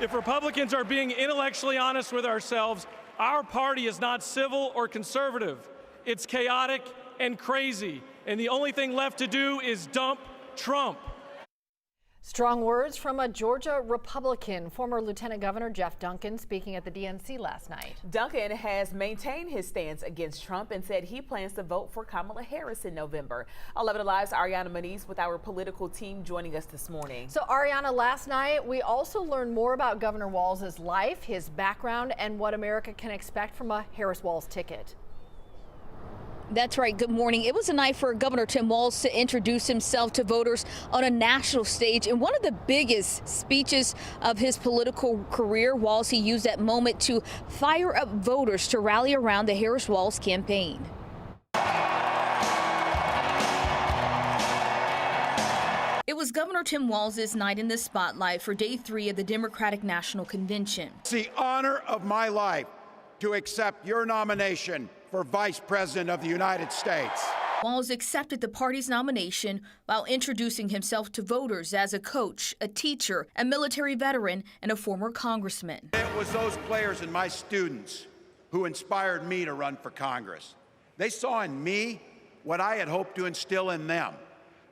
If Republicans are being intellectually honest with ourselves, our party is not civil or conservative. It's chaotic and crazy. And the only thing left to do is dump Trump. Strong words from a Georgia Republican, former Lieutenant Governor Geoff Duncan, speaking at the DNC last night. Duncan has maintained his stance against Trump and said he plans to vote for Kamala Harris in November. 11 Alive's Ariana Maniz with our political team joining us this morning. So Ariana, last night we also learned more about Governor Walz's life, his background, and what America can expect from a Harris-Walz ticket. That's right. Good morning. It was a night for Governor Tim Walz to introduce himself to voters on a national stage. In one of the biggest speeches of his political career, Walz, he used that moment to fire up voters to rally around the Harris-Walz campaign. It was Governor Tim Walz's night in the spotlight for day 3 of the Democratic National Convention. It's the honor of my life to accept your nomination for Vice President of the United States. Walz accepted the party's nomination while introducing himself to voters as a coach, a teacher, a military veteran, and a former congressman. It was those players and my students who inspired me to run for Congress. They saw in me what I had hoped to instill in them,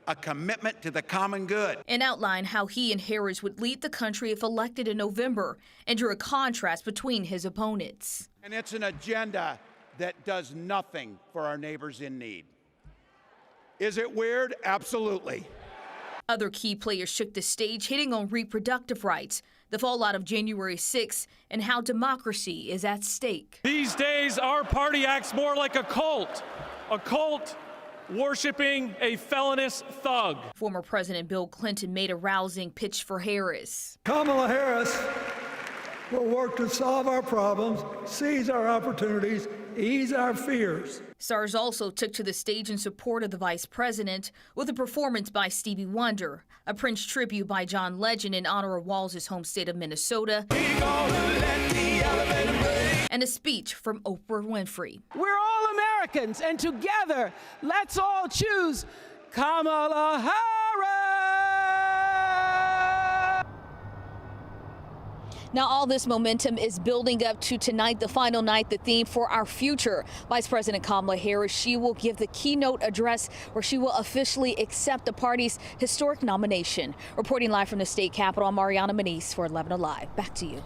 a commitment to the common good. And outlined how he and Harris would lead the country if elected in November, and drew a contrast between his opponents. And it's an agenda that does nothing for our neighbors in need. Is it weird? Absolutely. Other key players shook the stage, hitting on reproductive rights, the fallout of January 6th, and how democracy is at stake. These days, our party acts more like a cult worshiping a felonious thug. Former President Bill Clinton made a rousing pitch for Harris. Kamala Harris will work to solve our problems, seize our opportunities, ease our fears. Stars also took to the stage in support of the vice president with a performance by Stevie Wonder, a Prince tribute by John Legend in honor of Walz's home state of Minnesota, and a speech from Oprah Winfrey. We're all Americans, and together, let's all choose Kamala Harris. Now, all this momentum is building up to tonight, the final night, the theme for our future. Vice President Kamala Harris, she will give the keynote address where she will officially accept the party's historic nomination. Reporting live from the state capitol, I'm Ariana Maniz for 11 Alive. Back to you.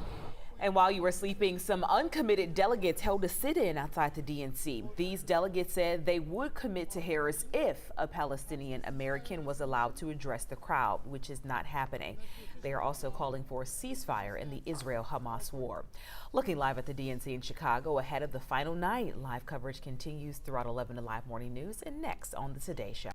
And while you were sleeping, some uncommitted delegates held a sit-in outside the DNC. These delegates said they would commit to Harris if a Palestinian American was allowed to address the crowd, which is not happening. They are also calling for a ceasefire in the Israel-Hamas war. Looking live at the DNC in Chicago ahead of the final night, live coverage continues throughout 11 Alive Morning News and next on The Today Show.